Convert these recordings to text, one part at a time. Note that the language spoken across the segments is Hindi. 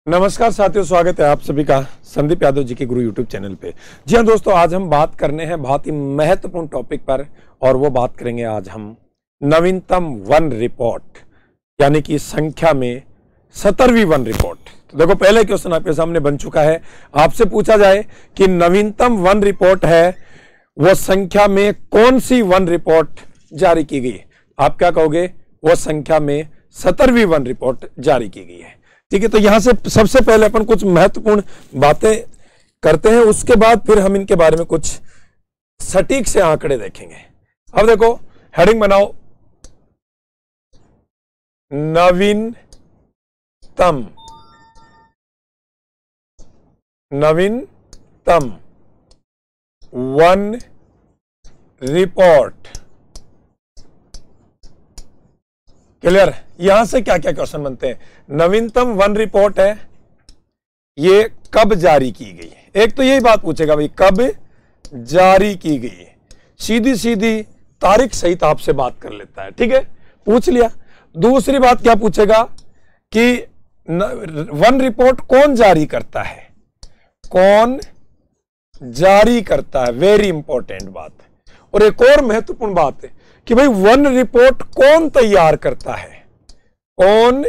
नमस्कार साथियों, स्वागत है आप सभी का संदीप यादव जी के गुरु यूट्यूब चैनल पे। जी हाँ दोस्तों, आज हम बात करने हैं बहुत ही महत्वपूर्ण टॉपिक पर, और वो बात करेंगे आज हम नवीनतम वन रिपोर्ट, यानी कि संख्या में 17वीं वन रिपोर्ट। तो देखो, पहले क्वेश्चन आपके सामने बन चुका है। आपसे पूछा जाए कि नवीनतम वन रिपोर्ट है वो संख्या में कौन सी वन रिपोर्ट जारी की गई, आप क्या कहोगे? वो संख्या में 17वीं वन रिपोर्ट जारी की गई है। ठीक है, तो यहां से सबसे पहले अपन कुछ महत्वपूर्ण बातें करते हैं, उसके बाद फिर हम इनके बारे में कुछ सटीक से आंकड़े देखेंगे। अब देखो, हेडिंग बनाओ, नवीनतम वन रिपोर्ट। क्लियर? यहां से क्या क्या क्वेश्चन बनते हैं? नवीनतम वन रिपोर्ट है, ये कब जारी की गई है? एक तो यही बात पूछेगा भाई, कब जारी की गई है। सीधी सीधी तारीख सहित आपसे बात कर लेता है। ठीक है, पूछ लिया। दूसरी बात क्या पूछेगा कि वन रिपोर्ट कौन जारी करता है, कौन जारी करता है, वेरी इंपॉर्टेंट बात। और एक और महत्वपूर्ण बात है कि भाई वन रिपोर्ट कौन तैयार करता है, कौन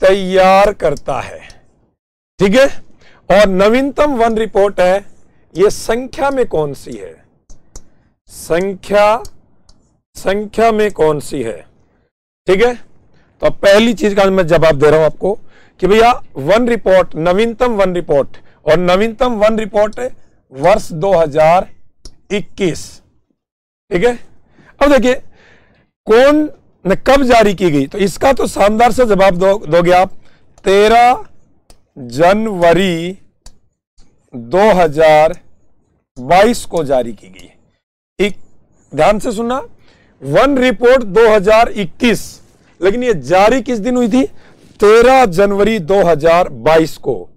तैयार करता है। ठीक है, और नवीनतम वन रिपोर्ट है, ये संख्या में कौन सी है, संख्या में कौन सी है। ठीक है, तो पहली चीज का मैं जवाब दे रहा हूं आपको कि भैया वन रिपोर्ट, नवीनतम वन रिपोर्ट, और नवीनतम वन रिपोर्ट वर्ष 2021। ठीक है, अब देखिए कौन ने कब जारी की गई, तो इसका तो शानदार से जवाब दोगे आप। 13 जनवरी 2022 को जारी की गई। एक ध्यान से सुनना, वन रिपोर्ट 2021, लेकिन ये जारी किस दिन हुई थी? 13 जनवरी 2022 को।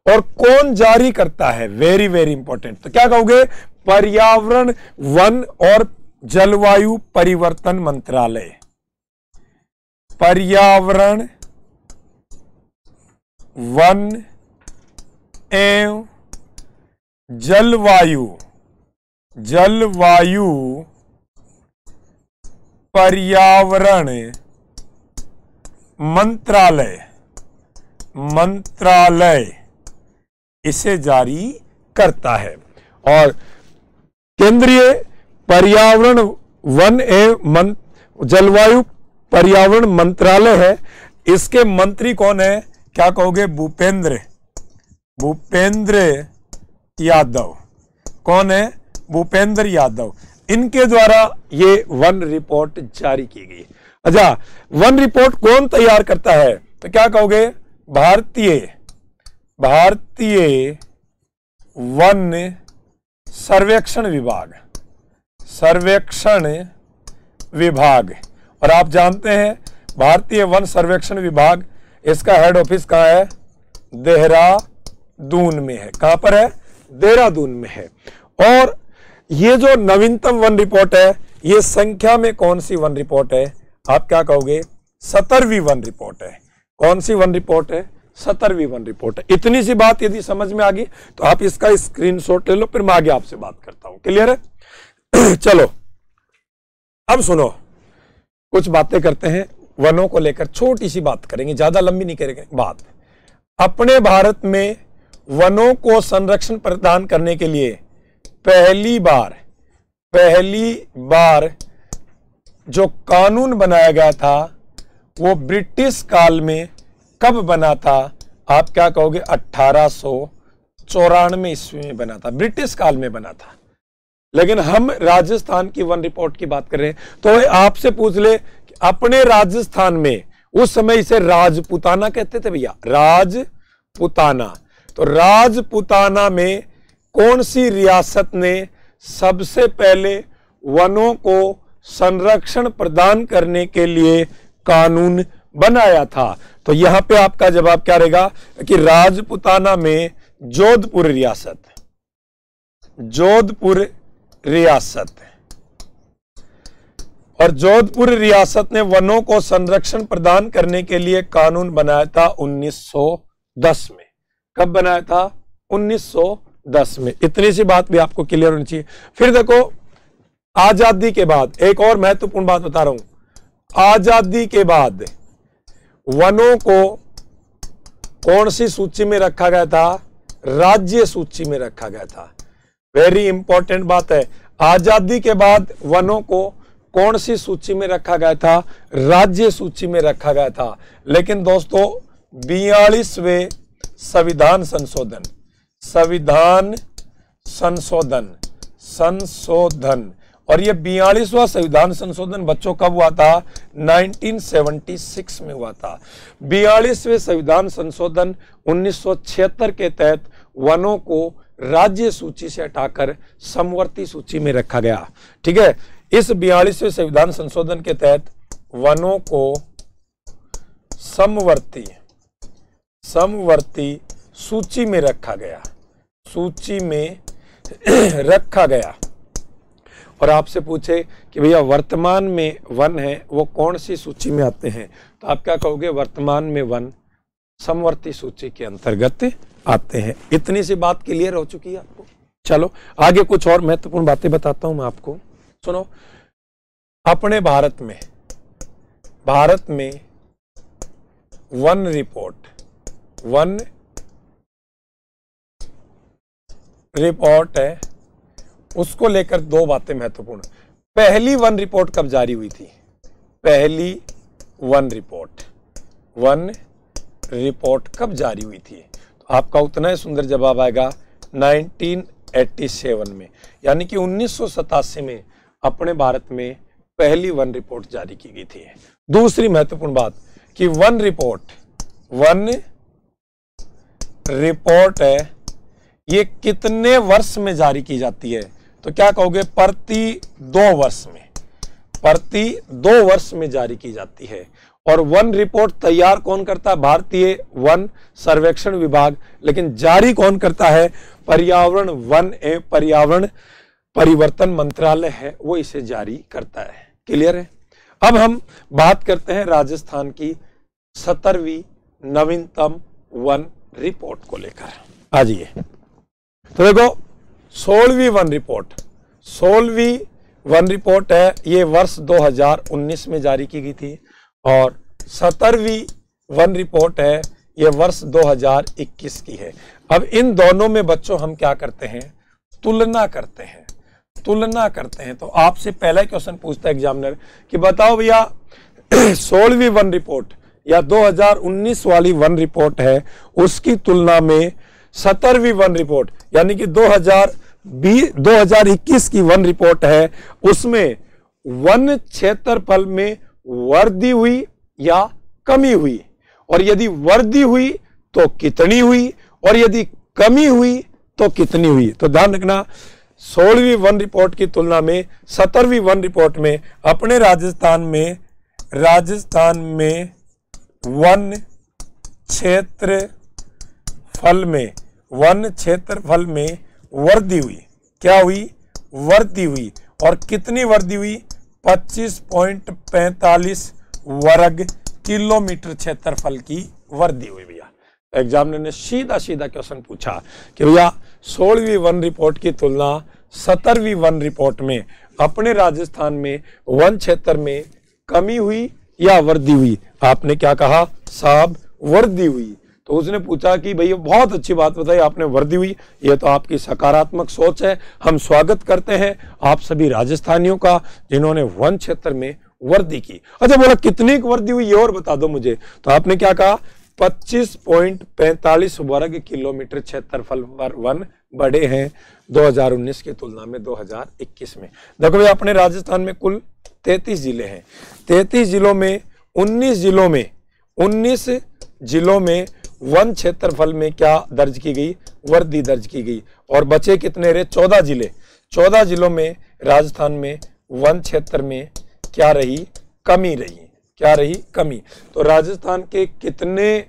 और कौन जारी करता है? Very very important. तो क्या कहोगे? पर्यावरण, वन और जलवायु परिवर्तन मंत्रालय। पर्यावरण, वन एवं जलवायु पर्यावरण मंत्रालय इसे जारी करता है। और केंद्रीय पर्यावरण, वन एवं जलवायु पर्यावरण मंत्रालय है, इसके मंत्री कौन है? क्या कहोगे? भूपेंद्र यादव। कौन है? भूपेंद्र यादव। इनके द्वारा ये वन रिपोर्ट जारी की गई। अच्छा, वन रिपोर्ट कौन तैयार करता है? तो क्या कहोगे? भारतीय वन सर्वेक्षण विभाग। और आप जानते हैं भारतीय वन सर्वेक्षण विभाग, इसका हेड ऑफिस कहां है? देहरादून में है। कहां पर है? देहरादून में है। और ये जो नवीनतम वन रिपोर्ट है, ये संख्या में कौन सी वन रिपोर्ट है? आप क्या कहोगे? 17वीं वन रिपोर्ट है। कौन सी वन रिपोर्ट है? 17वीं वन रिपोर्ट है। इतनी सी बात यदि समझ में आ गई तो आप इसका स्क्रीनशॉट ले लो, फिर मैं आगे आपसे बात करता हूं। क्लियर है? चलो अब सुनो, कुछ बातें करते हैं वनों को लेकर। छोटी सी बात करेंगे, ज्यादा लंबी नहीं करेंगे बात। अपने भारत में वनों को संरक्षण प्रदान करने के लिए पहली बार जो कानून बनाया गया था वो ब्रिटिश काल में कब बना था? आप क्या कहोगे? 1894 ईस्वी में बना था, ब्रिटिश काल में बना था। लेकिन हम राजस्थान की वन रिपोर्ट की बात कर रहे हैं, तो आपसे पूछ ले कि अपने राजस्थान में उस समय इसे राजपुताना कहते थे भैया, राजपुताना। तो राजपुताना में कौन सी रियासत ने सबसे पहले वनों को संरक्षण प्रदान करने के लिए कानून बनाया था? तो यहां पे आपका जवाब क्या रहेगा कि राजपुताना में जोधपुर रियासत। और जोधपुर रियासत ने वनों को संरक्षण प्रदान करने के लिए कानून बनाया था 1910 में। कब बनाया था? 1910 में। इतनी सी बात भी आपको क्लियर होनी चाहिए। फिर देखो, आजादी के बाद एक और महत्वपूर्ण बात बता रहा हूं। आजादी के बाद वनों को कौन सी सूची में रखा गया था? राज्य सूची में रखा गया था। वेरी इंपॉर्टेंट बात है। आजादी के बाद वनों को कौन सी सूची में रखा गया था? राज्य सूची में रखा गया था। लेकिन दोस्तों 42वें संविधान संशोधन और ये 42वां संविधान संशोधन बच्चों कब हुआ था? 1976 में हुआ था। 42वें संविधान संशोधन 1976 के तहत वनों को राज्य सूची से हटाकर समवर्ती सूची में रखा गया। ठीक है, इस 42वें संविधान संशोधन के तहत वनों को समवर्ती सूची में रखा गया। और आपसे पूछे कि भैया वर्तमान में वन है वो कौन सी सूची में आते हैं, तो आप क्या कहोगे? वर्तमान में वन समवर्ती सूची के अंतर्गत आते हैं। इतनी सी बात क्लियर हो चुकी है आपको। चलो आगे कुछ और महत्वपूर्ण बातें बताता हूं मैं आपको। सुनो, अपने भारत में वन रिपोर्ट है, उसको लेकर दो बातें महत्वपूर्ण। पहली वन रिपोर्ट कब जारी हुई थी? पहली वन रिपोर्ट कब जारी हुई थी? तो आपका उतना ही सुंदर जवाब आएगा 1987 में, यानी कि 1987 में अपने भारत में पहली वन रिपोर्ट जारी की गई थी। दूसरी महत्वपूर्ण बात कि वन रिपोर्ट है, ये कितने वर्ष में जारी की जाती है? तो क्या कहोगे? प्रति 2 वर्ष में जारी की जाती है। और वन रिपोर्ट तैयार कौन करता है? भारतीय वन सर्वेक्षण विभाग। लेकिन जारी कौन करता है? पर्यावरण वन एवं पर्यावरण परिवर्तन मंत्रालय है, वो इसे जारी करता है। क्लियर है? अब हम बात करते हैं राजस्थान की 17वीं नवीनतम वन रिपोर्ट को लेकर। आ जाइए। तो देखो 16वीं वन रिपोर्ट है, ये वर्ष 2019 में जारी की गई थी। और 17वीं वन रिपोर्ट है, ये वर्ष 2021 की है। अब इन दोनों में बच्चों हम क्या करते हैं? तुलना करते हैं। तो आपसे पहला क्वेश्चन पूछता है एग्जामिनर कि बताओ भैया 16वीं वन रिपोर्ट या 2019 वाली वन रिपोर्ट है, उसकी तुलना में 17वीं वन रिपोर्ट यानी कि 2021 की वन रिपोर्ट है, उसमें वन क्षेत्रफल में वृद्धि हुई या कमी हुई, और यदि वृद्धि हुई तो कितनी हुई, और यदि कमी हुई तो कितनी हुई। तो ध्यान रखना, 16वीं वन रिपोर्ट की तुलना में 17वीं वन रिपोर्ट में अपने राजस्थान में वन क्षेत्रफल में वृद्धि हुई। क्या हुई? वृद्धि हुई। और कितनी वृद्धि हुई? 25.45 वर्ग किलोमीटर क्षेत्रफल की वृद्धि हुई। भैया एग्जामिनर ने सीधा क्वेश्चन पूछा कि भैया 16वीं वन रिपोर्ट की तुलना 17वीं वन रिपोर्ट में अपने राजस्थान में वन क्षेत्र में कमी हुई या वृद्धि हुई? आपने क्या कहा? साहब वृद्धि हुई। तो उसने पूछा कि भैया बहुत अच्छी बात बताई आपने, वृद्धि हुई। ये तो आपकी सकारात्मक सोच है, हम स्वागत करते हैं आप सभी राजस्थानियों का जिन्होंने वन क्षेत्र में वृद्धि की। अच्छा बोला कितनी वृद्धि हुई ये और बता दो मुझे। तो आपने क्या कहा? 25.45 वर्ग किलोमीटर क्षेत्रफल पर वन बढ़े हैं 2019 की तुलना में 2021 में। देखो भैया अपने राजस्थान में कुल 33 जिले हैं। 33 जिलों में 19 जिलों में वन क्षेत्रफल में क्या दर्ज की गई? वृद्धि दर्ज की गई। और बचे कितने रहे? 14 जिले। 14 जिलों में राजस्थान में वन क्षेत्र में क्या रही? कमी रही। क्या रही? कमी। तो राजस्थान के कितने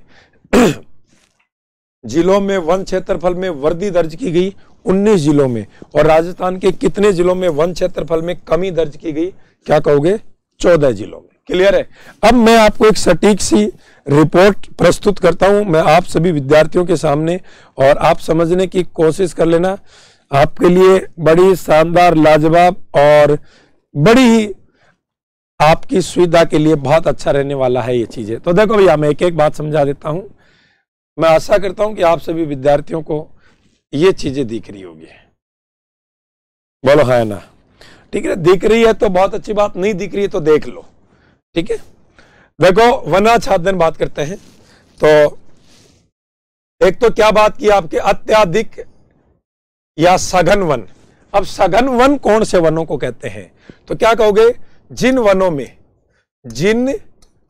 जिलों में वन क्षेत्रफल में वृद्धि दर्ज की गई? 19 जिलों में। और राजस्थान के कितने जिलों में वन क्षेत्रफल में कमी दर्ज की गई? क्या कहोगे? 14 जिलों में। क्लियर है। अब मैं आपको एक सटीक सी रिपोर्ट प्रस्तुत करता हूं मैं आप सभी विद्यार्थियों के सामने, और आप समझने की कोशिश कर लेना। आपके लिए बड़ी शानदार, लाजवाब और बड़ी ही आपकी सुविधा के लिए बहुत अच्छा रहने वाला है ये चीजें। तो देखो भैया, मैं एक एक बात समझा देता हूं। मैं आशा करता हूं कि आप सभी विद्यार्थियों को ये चीजें दिख रही होगी। बोलो है ना? ठीक है, दिख रही है तो बहुत अच्छी बात, नहीं दिख रही है तो देख लो। ठीक है, देखो वनाच्छादन बात करते हैं। तो एक तो क्या बात की आपके अत्यधिक या सघन वन। अब सघन वन कौन से वनों को कहते हैं? तो क्या कहोगे? जिन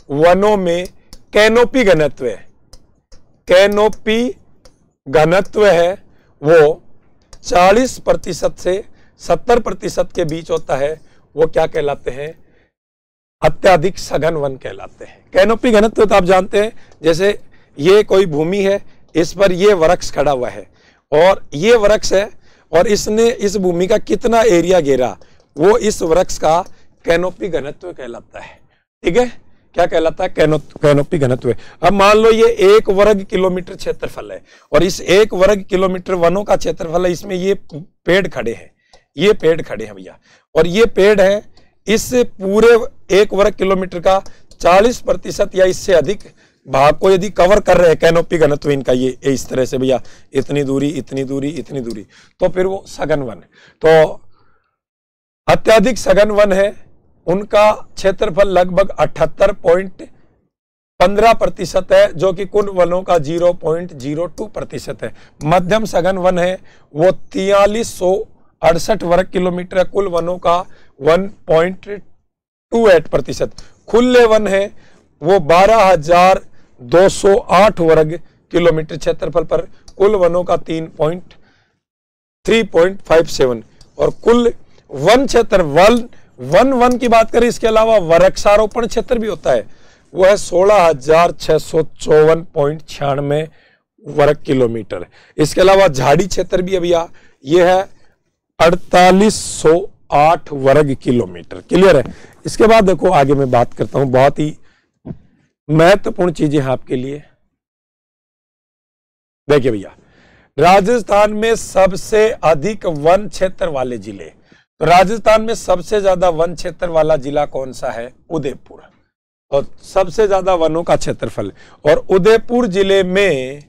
वनों में कैनोपी घनत्व है, कैनोपी घनत्व है वो 40% से 70% के बीच होता है, वो क्या कहलाते हैं? अत्यधिक सघन वन कहलाते हैं। कैनोपी घनत्व तो आप जानते हैं, जैसे ये कोई भूमि है, इस पर ये वृक्ष खड़ा हुआ है और ये वृक्ष है, और इसने इस भूमि का कितना एरिया घेरा, वो इस वृक्ष का कैनोपी घनत्व कहलाता है। ठीक है, क्या कहलाता है? कैनोपी घनत्व। अब मान लो ये 1 वर्ग किलोमीटर क्षेत्रफल है, और इस 1 वर्ग किलोमीटर वनों का क्षेत्रफल है, इसमें ये पेड़ खड़े हैं, ये पेड़ खड़े हैं भैया, और ये पेड़ है, इस पूरे 1 वर्ग किलोमीटर का 40% या इससे अधिक भाग को यदि कवर कर रहे हैं कैनोपी घनत्व इनका, ये इस तरह से भैया, इतनी दूरी, इतनी दूरी, इतनी दूरी, तो फिर वो सघन वन। तो अत्यधिक सघन वन है, उनका क्षेत्रफल लगभग 78.15% है, जो कि कुल वनों का 0.02% है। मध्यम सघन वन है वो 4368 वर्ग किलोमीटर है, कुल वनों का 1.28%। खुले वन है वो 12,208 वर्ग किलोमीटर क्षेत्रफल पर, कुल वनों का 3.57। और कुल वन क्षेत्र, वन की बात करें, इसके अलावा वृक्षारोपण क्षेत्र भी होता है, वो है 16,654.96 वर्ग किलोमीटर। इसके अलावा झाड़ी क्षेत्र भी भैया ये है 4808 वर्ग किलोमीटर। क्लियर है। इसके बाद देखो आगे मैं बात करता हूं, बहुत ही महत्वपूर्ण चीजें हैं आपके लिए। देखिए भैया, राजस्थान में सबसे अधिक वन क्षेत्र वाले जिले, तो राजस्थान में सबसे ज्यादा वन क्षेत्र वाला जिला कौन सा है? उदयपुर। और सबसे ज्यादा वनों का क्षेत्रफल, और उदयपुर जिले में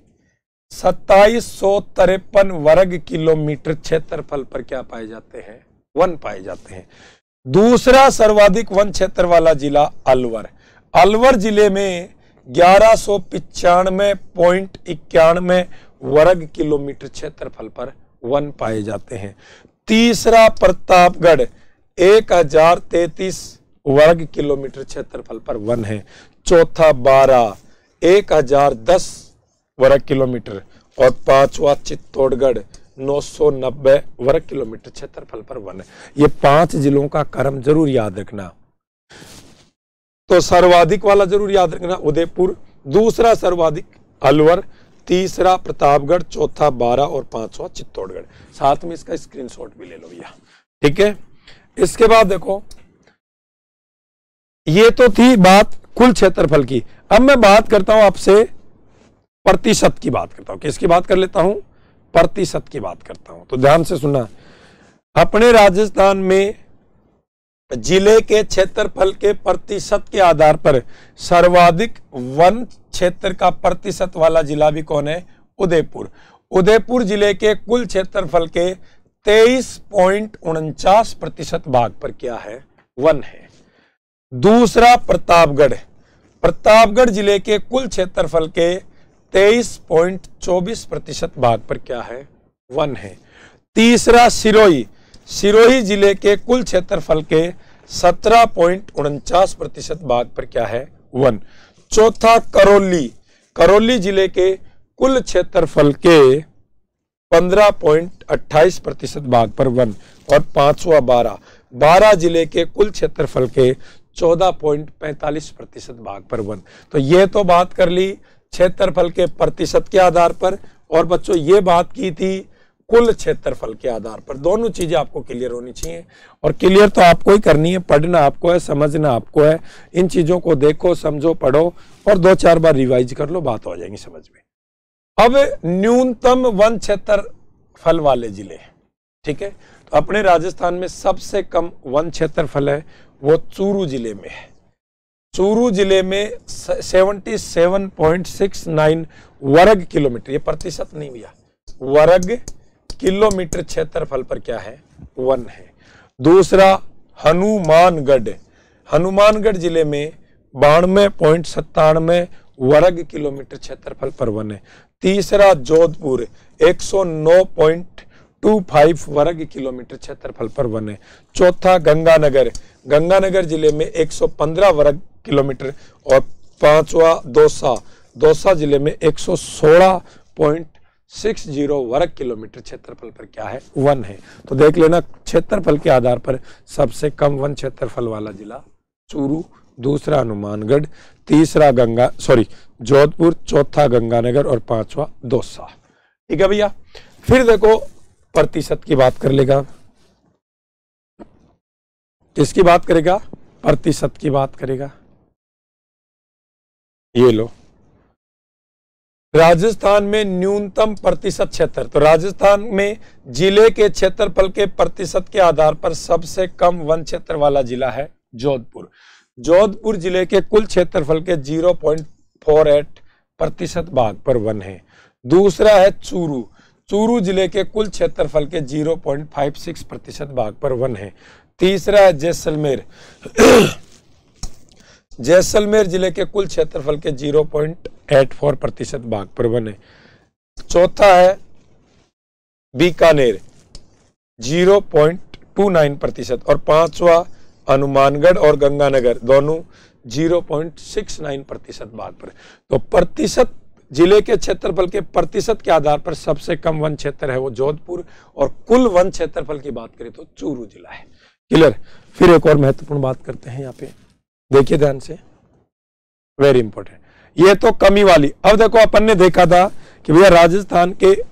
2753 वर्ग किलोमीटर क्षेत्रफल पर क्या पाए जाते हैं? वन पाए जाते हैं। दूसरा सर्वाधिक वन क्षेत्र वाला जिला अलवर। अलवर जिले में 1195.91 वर्ग किलोमीटर क्षेत्रफल पर वन पाए जाते हैं। तीसरा प्रतापगढ़ 1033 वर्ग किलोमीटर क्षेत्रफल पर वन है। चौथा बारा 1010 वर्ग किलोमीटर, और पांचवा चित्तौड़गढ़ 990 वर्ग किलोमीटर क्षेत्रफल पर वन है। ये 5 जिलों का क्रम जरूर याद रखना। तो सर्वाधिक वाला जरूर याद रखना उदयपुर, दूसरा सर्वाधिक अलवर, तीसरा प्रतापगढ़, चौथा बारा और पांचवा चित्तौड़गढ़। साथ में इसका स्क्रीनशॉट भी ले लो भैया। ठीक है, इसके बाद देखो, ये तो थी बात कुल क्षेत्रफल की। अब मैं बात करता हूं आपसे प्रतिशत की बात करता हूं। किसकी बात कर लेता हूं? प्रतिशत की बात करता हूं। तो ध्यान से सुनना, अपने राजस्थान में जिले के क्षेत्रफल के प्रतिशत के आधार पर सर्वाधिक वन क्षेत्र का प्रतिशत वाला जिला भी कौन है? उदयपुर। उदयपुर जिले के कुल क्षेत्रफल के 23.49% भाग पर क्या है? वन है। दूसरा प्रतापगढ़, प्रतापगढ़ जिले के कुल क्षेत्रफल के 23.24% भाग पर क्या है? वन है। तीसरा सिरोही, सिरोही जिले के कुल क्षेत्रफल के 17.49% भाग पर क्या है? वन। चौथा करौली, करौली जिले के कुल क्षेत्रफल के 15.28% भाग पर वन। और पांचवा बारा, बारा जिले के कुल क्षेत्रफल के 14.45% भाग पर वन। तो ये तो बात कर ली क्षेत्रफल के प्रतिशत के आधार पर, और बच्चों ये बात की थी कुल क्षेत्रफल के आधार पर। दोनों चीजें आपको क्लियर होनी चाहिए, और क्लियर तो आपको ही करनी है, पढ़ना आपको है, समझना आपको है। इन चीजों को देखो, समझो, पढ़ो और 2-4 बार रिवाइज कर लो, बात हो जाएगी समझ में। अब न्यूनतम वन क्षेत्रफल वाले जिले, ठीक है, तो अपने राजस्थान में सबसे कम वन क्षेत्रफल है वो चूरू जिले में है। चूरू जिले में 77.69 वर्ग किलोमीटर, ये प्रतिशत नहीं भैया, वर्ग किलोमीटर क्षेत्रफल पर क्या है, वन है। दूसरा हनुमानगढ़, हनुमानगढ़ जिले में 92.97 वर्ग किलोमीटर क्षेत्रफल पर वन है। तीसरा जोधपुर 109.25 वर्ग किलोमीटर क्षेत्रफल पर वन है। चौथा गंगानगर, गंगानगर जिले में 115 वर्ग किलोमीटर, और पांचवा दौसा, दौसा जिले में 116.60 वर्ग किलोमीटर क्षेत्रफल पर क्या है, वन है। तो देख लेना क्षेत्रफल के आधार पर सबसे कम वन क्षेत्रफल वाला जिला चूरू, दूसरा हनुमानगढ़, तीसरा जोधपुर, चौथा गंगानगर और पांचवा दौसा। ठीक है भैया। फिर देखो प्रतिशत की बात कर लेगा, किसकी बात करेगा, प्रतिशत की बात करेगा। ये लो, राजस्थान में न्यूनतम प्रतिशत क्षेत्र, तो राजस्थान में जिले के क्षेत्रफल के प्रतिशत के आधार पर सबसे कम वन क्षेत्र वाला जिला है जोधपुर। जोधपुर जिले के कुल क्षेत्रफल के 0.48% भाग पर वन है। दूसरा है चूरू, चूरू जिले के कुल क्षेत्रफल के 0.56% भाग पर वन है। तीसरा है जैसलमेर, जैसलमेर जिले के कुल क्षेत्रफल के 0.84% भाग पर वन है। चौथा है बीकानेर 0.29%, और पांचवा हनुमानगढ़ और गंगानगर दोनों 0.69% भाग पर। तो प्रतिशत, जिले के क्षेत्रफल के प्रतिशत के आधार पर सबसे कम वन क्षेत्र है वो जोधपुर, और कुल वन क्षेत्रफल की बात करें तो चूरू जिला है। क्लियर। फिर एक और महत्वपूर्ण बात करते हैं, यहाँ पे देखिए ध्यान से, वेरी इंपॉर्टेंट। ये तो कमी वाली। अब देखो अपन ने देखा था कि भैया राजस्थान के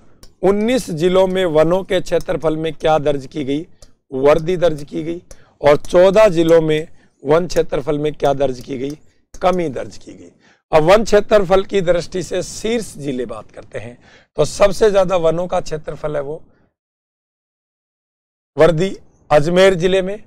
19 जिलों में वनों के क्षेत्रफल में क्या दर्ज की गई, वृद्धि दर्ज की गई, और 14 जिलों में वन क्षेत्रफल में क्या दर्ज की गई, कमी दर्ज की गई। अब वन क्षेत्रफल की दृष्टि से शीर्ष जिले बात करते हैं, तो सबसे ज्यादा वनों का क्षेत्रफल है वो वर्दी अजमेर जिले में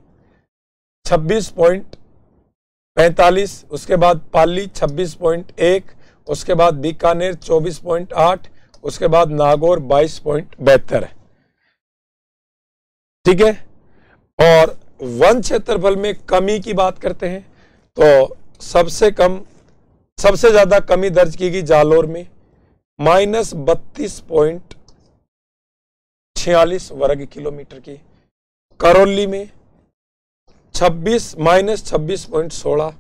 26.45, उसके बाद पाली 26.1, उसके बाद बीकानेर 24.8, उसके बाद नागौर 22.72। ठीक है। और वन क्षेत्रफल में कमी की बात करते हैं तो सबसे ज्यादा कमी दर्ज की गई जालोर में -32.46 वर्ग किलोमीटर की, करौली में -26.16,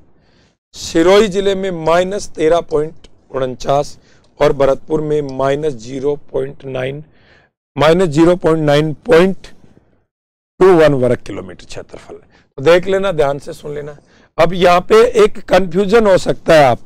सिरोही जिले में -13.49, और भरतपुर में -0.921 वर्ग किलोमीटर क्षेत्रफल है। तो देख लेना, ध्यान से सुन लेना। अब यहाँ पे एक कंफ्यूजन हो सकता है आप,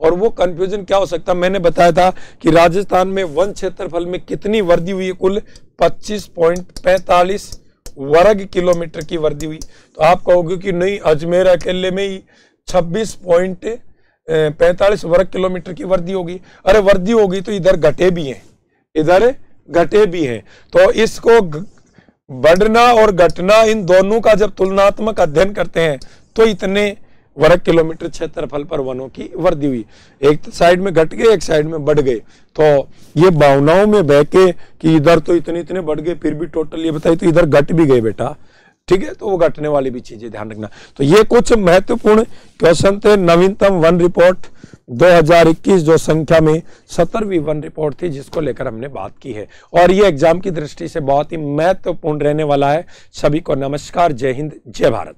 और वो कंफ्यूजन क्या हो सकता है, मैंने बताया था कि राजस्थान में वन क्षेत्रफल में कितनी वृद्धि हुई है, कुल 25.45 वर्ग किलोमीटर की वृद्धि हुई। तो आप कहोगे कि नहीं, अजमेर अकेले में ही 26.45 वर्ग किलोमीटर की वृद्धि होगी। अरे वृद्धि होगी तो इधर घटे भी हैं, इधर घटे भी हैं। तो इसको बढ़ना और घटना, इन दोनों का जब तुलनात्मक अध्ययन करते हैं तो इतने वर्ग किलोमीटर क्षेत्रफल पर वनों की वृद्धि हुई। एक साइड में घट गए, एक साइड में बढ़ गए। तो ये भावनाओं में बह के कि इधर तो इतने बढ़ गए, फिर भी टोटल ये बताइए तो इधर घट भी गए बेटा। ठीक है, तो वो घटने वाली भी चीजें ध्यान रखना। तो ये कुछ महत्वपूर्ण क्वेश्चन थे। नवीनतम वन रिपोर्ट 2021 जो संख्या में 17वीं वन रिपोर्ट थी, जिसको लेकर हमने बात की है, और ये एग्जाम की दृष्टि से बहुत ही महत्वपूर्ण रहने वाला है। सभी को नमस्कार, जय हिंद, जय भारत।